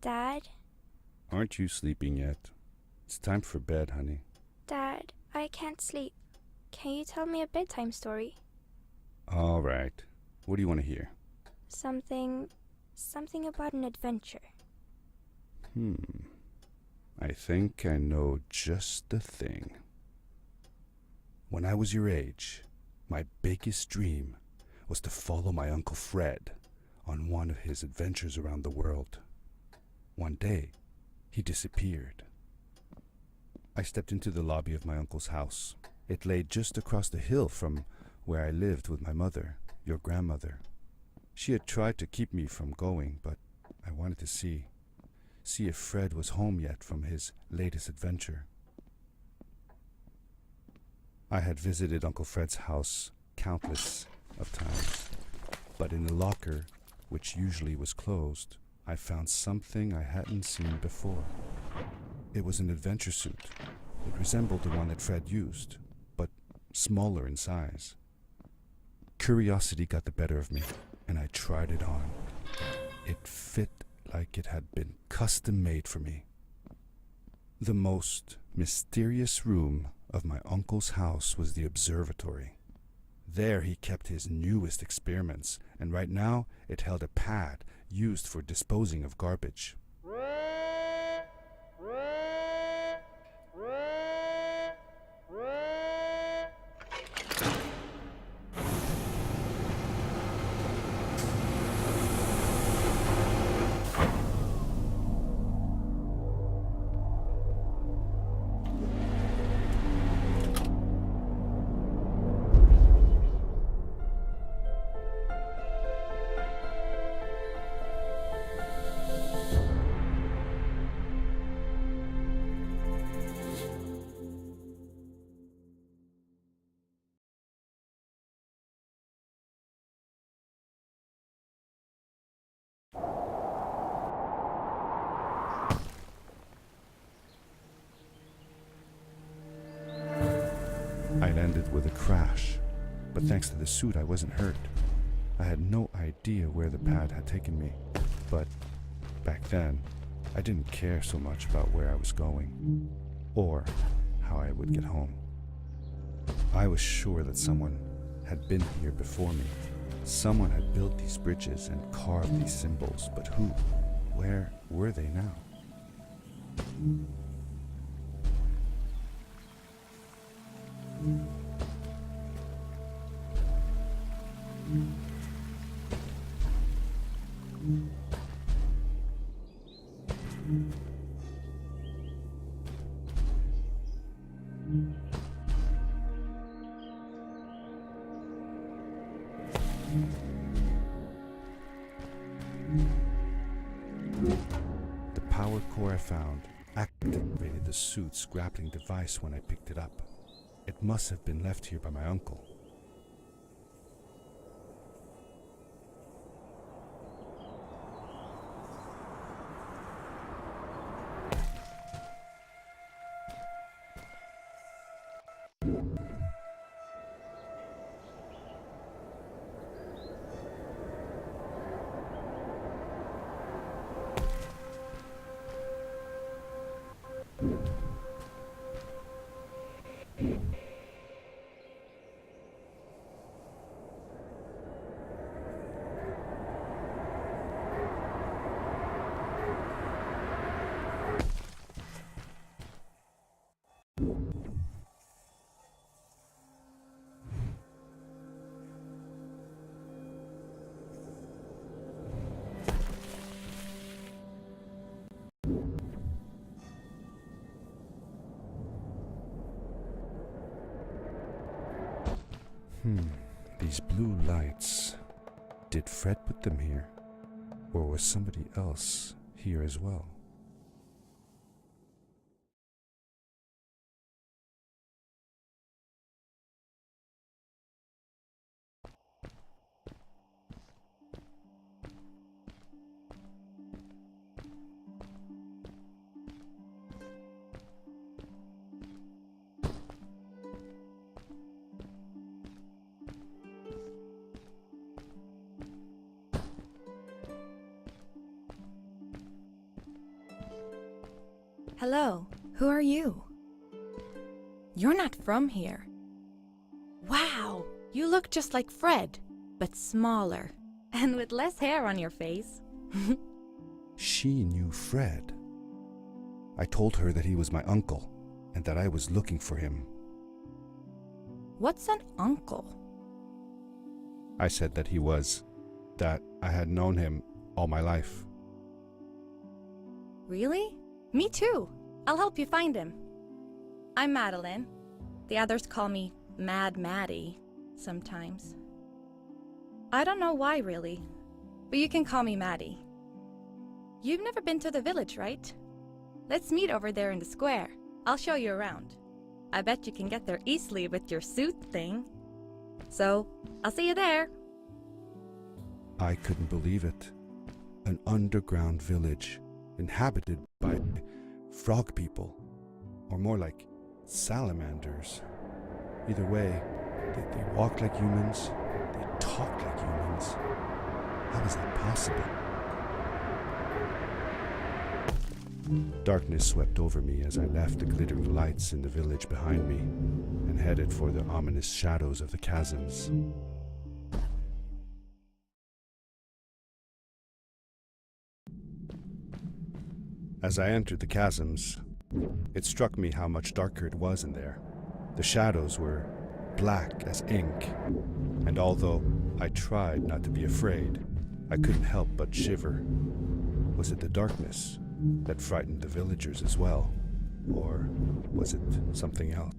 Dad? Aren't you sleeping yet? It's time for bed, honey. Dad, I can't sleep. Can you tell me a bedtime story? All right. What do you want to hear? Something about an adventure. I think I know just the thing. When I was your age, my biggest dream was to follow my Uncle Fred on one of his adventures around the world. One day, he disappeared. I stepped into the lobby of my uncle's house. It lay just across the hill from where I lived with my mother, your grandmother. She had tried to keep me from going, but I wanted to see if Fred was home yet from his latest adventure. I had visited Uncle Fred's house countless of times, but in the locker, which usually was closed, I found something I hadn't seen before. It was an adventure suit. It resembled the one that Fred used, but smaller in size. Curiosity got the better of me, and I tried it on. It fit like it had been custom made for me. The most mysterious room of my uncle's house was the observatory. There he kept his newest experiments, and right now it held a pad used for disposing of garbage. I landed with a crash, but thanks to the suit I wasn't hurt. I had no idea where the pad had taken me, but back then I didn't care so much about where I was going or how I would get home. I was sure that someone had been here before me. Someone had built these bridges and carved these symbols, but who? Where were they now? The power core I found activated the suit's grappling device when I picked it up. It must have been left here by my uncle. These blue lights. Did Fred put them here? Or was somebody else here as well? Hello, who are you? You're not from here. Wow, you look just like Fred, but smaller, and with less hair on your face. She knew Fred. I told her that he was my uncle and that I was looking for him. What's an uncle? I said that he was, that I had known him all my life. Really? Me too. I'll help you find him. I'm Madeline. The others call me Mad Maddie sometimes. I don't know why really, but you can call me Maddie. You've never been to the village, right? Let's meet over there in the square. I'll show you around. I bet you can get there easily with your suit thing. So, I'll see you there. I couldn't believe it. An underground village inhabited by frog people, or more like salamanders. Either way, they walked like humans, they talked like humans. How was that possible? Darkness swept over me as I left the glittering lights in the village behind me and headed for the ominous shadows of the chasms. As I entered the chasms, it struck me how much darker it was in there. The shadows were black as ink, and although I tried not to be afraid, I couldn't help but shiver. Was it the darkness that frightened the villagers as well, or was it something else?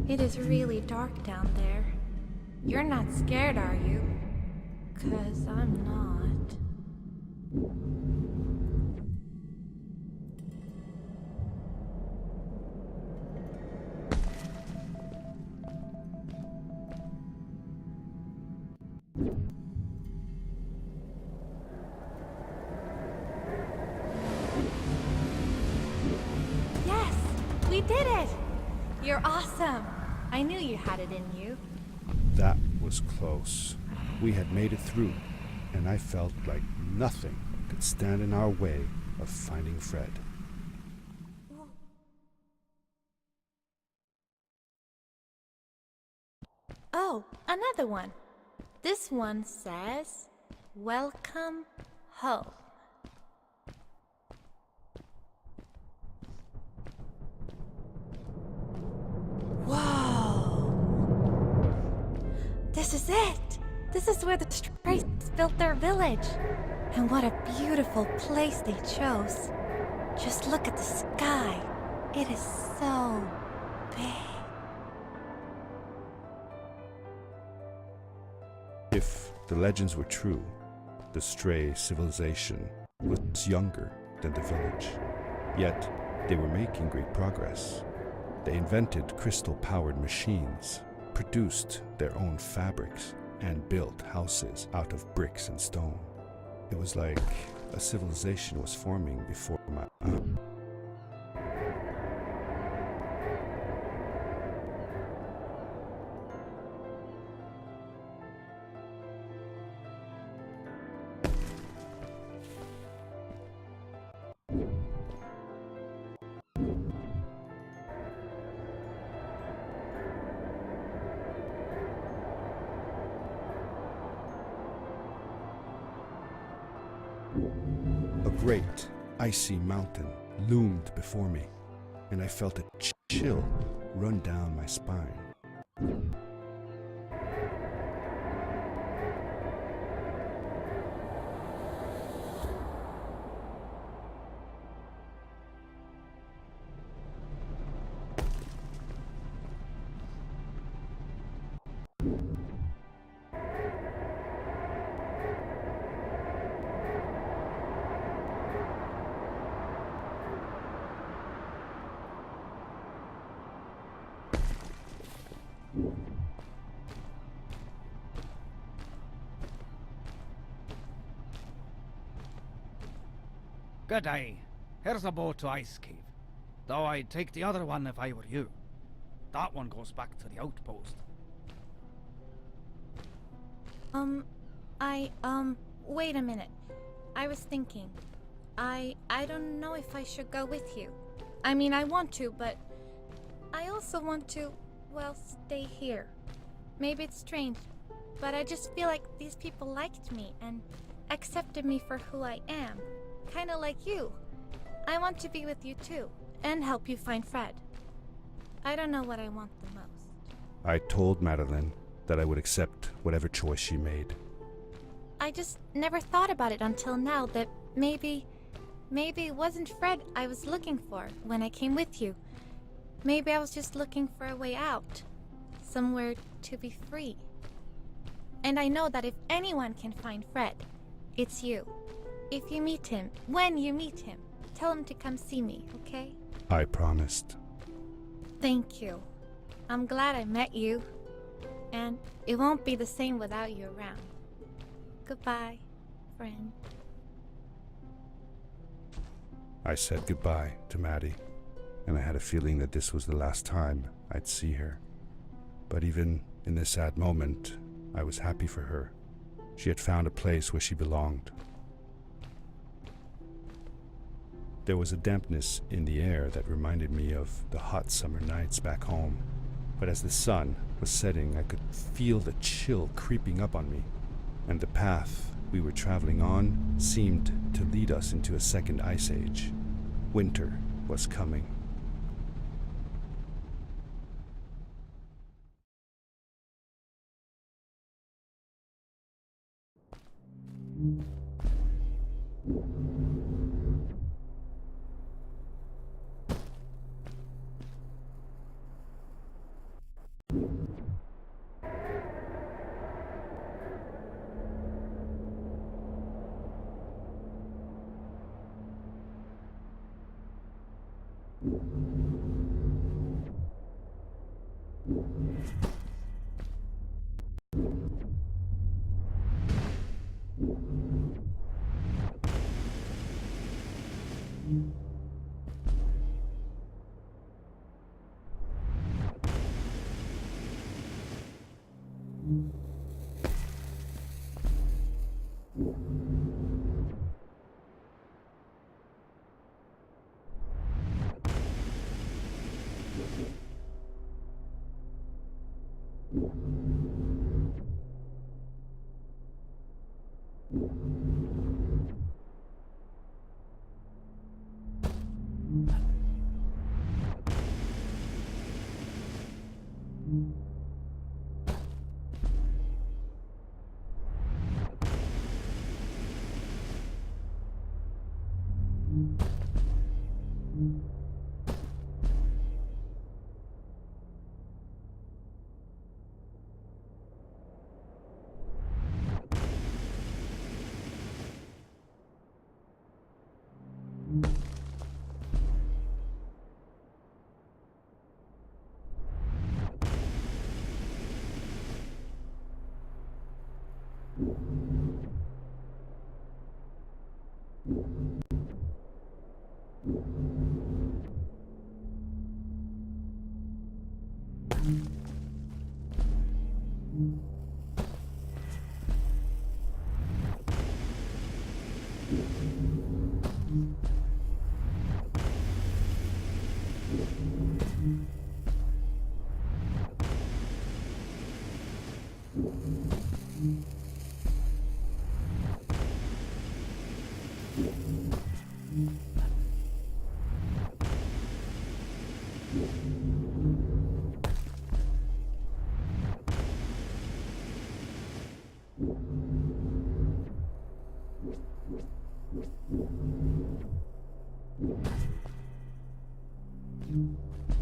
It is really dark down there. You're not scared, are you? 'Cause I'm not. Yes! We did it! You're awesome! I knew you had it in you. That was close. We had made it through, and I felt like nothing could stand in our way of finding Fred. Oh, another one. This one says, "Welcome home." Whoa! This is it! This is where the Strays built their village. And what a beautiful place they chose. Just look at the sky. It is so big. If the legends were true, the Stray civilization was younger than the village. Yet, they were making great progress. They invented crystal-powered machines, produced their own fabrics, and built houses out of bricks and stone. It was like a civilization was forming before my eyes. A great, icy mountain loomed before me, and I felt a chill run down my spine. Good day. Here's a boat to Ice Cave. Though I'd take the other one if I were you. That one goes back to the outpost. Wait a minute. I was thinking. I don't know if I should go with you. I mean, I want to, but I also want to, well, stay here. Maybe it's strange, but I just feel like these people liked me and accepted me for who I am. Kinda like you. I want to be with you too, and help you find Fred. I don't know what I want the most. I told Madeline that I would accept whatever choice she made. I just never thought about it until now that maybe it wasn't Fred I was looking for when I came with you. Maybe I was just looking for a way out. Somewhere to be free. And I know that if anyone can find Fred, it's you. If you meet him, when you meet him, tell him to come see me, okay? I promised. Thank you. I'm glad I met you. And it won't be the same without you around. Goodbye, friend. I said goodbye to Maddie, and I had a feeling that this was the last time I'd see her. But even in this sad moment, I was happy for her. She had found a place where she belonged. There was a dampness in the air that reminded me of the hot summer nights back home. But as the sun was setting, I could feel the chill creeping up on me, and the path we were traveling on seemed to lead us into a second ice age. Winter was coming.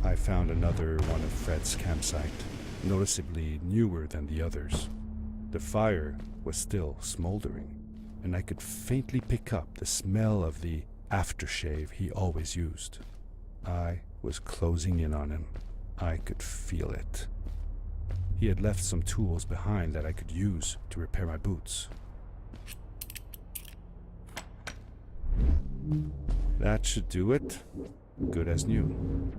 I found another one of Fred's campsite, noticeably newer than the others. The fire was still smoldering, and I could faintly pick up the smell of the aftershave he always used. I was closing in on him. I could feel it. He had left some tools behind that I could use to repair my boots. That should do it. Good as new.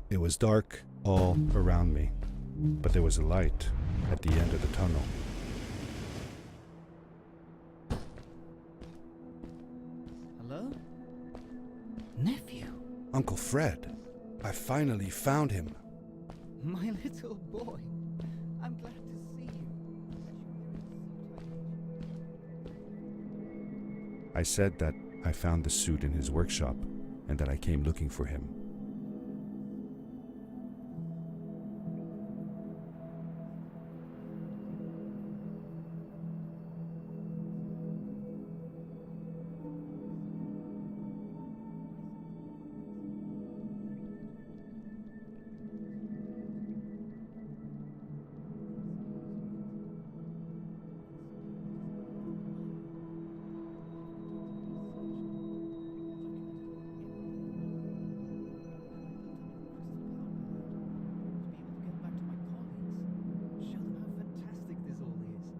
It was dark all around me, but there was a light at the end of the tunnel. Hello? Nephew? Uncle Fred, I finally found him. My little boy. I'm glad to see you. I said that I found the suit in his workshop and that I came looking for him.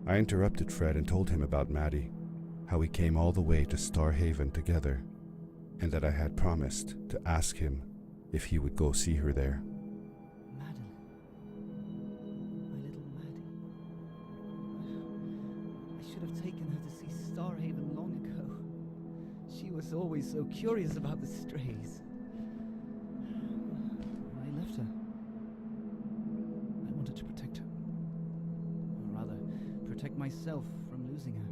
I interrupted Fred and told him about Maddie, how we came all the way to Starhaven together, and that I had promised to ask him if he would go see her there. Madeline. My little Maddie. I should have taken her to see Starhaven long ago. She was always so curious about the strays. I left her. I wanted to protect her. Or rather, protect myself from losing her.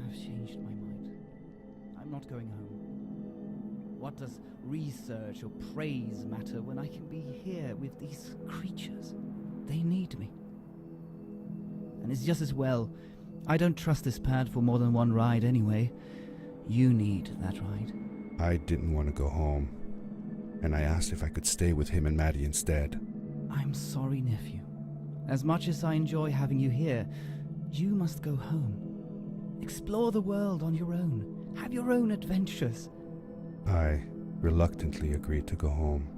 I've changed my mind. I'm not going home. What does research or praise matter when I can be here with these creatures? They need me. And it's just as well. I don't trust this pad for more than one ride anyway. You need that ride. I didn't want to go home, and I asked if I could stay with him and Maddie instead. I'm sorry, nephew. As much as I enjoy having you here, you must go home. Explore the world on your own. Have your own adventures. I reluctantly agreed to go home.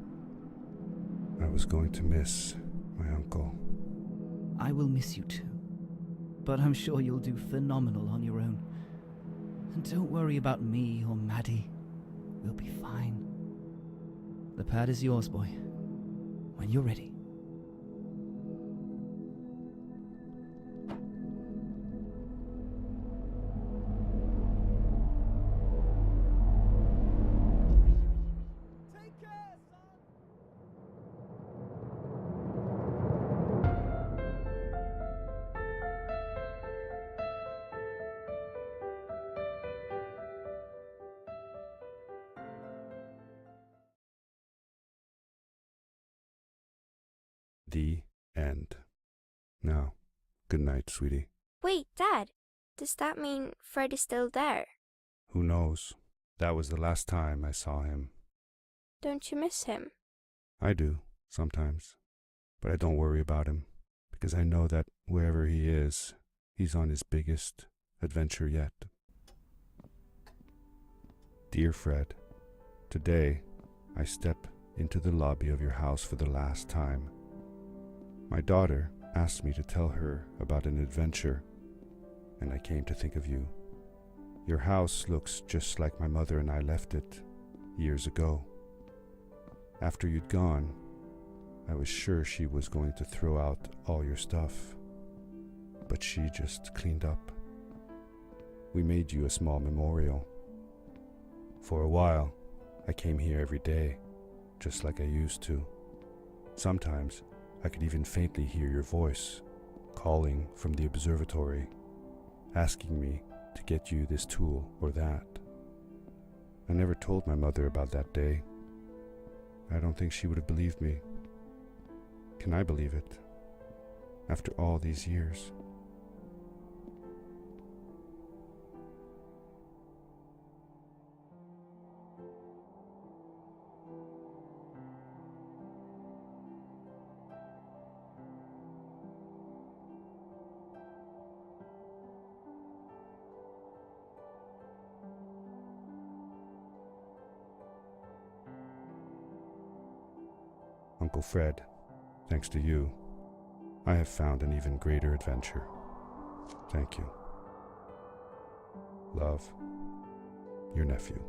I was going to miss my uncle. I will miss you too. But I'm sure you'll do phenomenal on your own. And don't worry about me or Maddie. We'll be fine. The pad is yours, boy. When you're ready. The end. Now, good night, sweetie. Wait, Dad. Does that mean Fred is still there? Who knows? That was the last time I saw him. Don't you miss him? I do, sometimes. But I don't worry about him, because I know that wherever he is, he's on his biggest adventure yet. Dear Fred, today I step into the lobby of your house for the last time. My daughter asked me to tell her about an adventure, and I came to think of you. Your house looks just like my mother and I left it years ago. After you'd gone, I was sure she was going to throw out all your stuff, but she just cleaned up. We made you a small memorial. For a while, I came here every day, just like I used to. Sometimes, I could even faintly hear your voice, calling from the observatory, asking me to get you this tool or that. I never told my mother about that day. I don't think she would have believed me. Can I believe it? After all these years? Uncle Fred, thanks to you, I have found an even greater adventure. Thank you. Love, your nephew.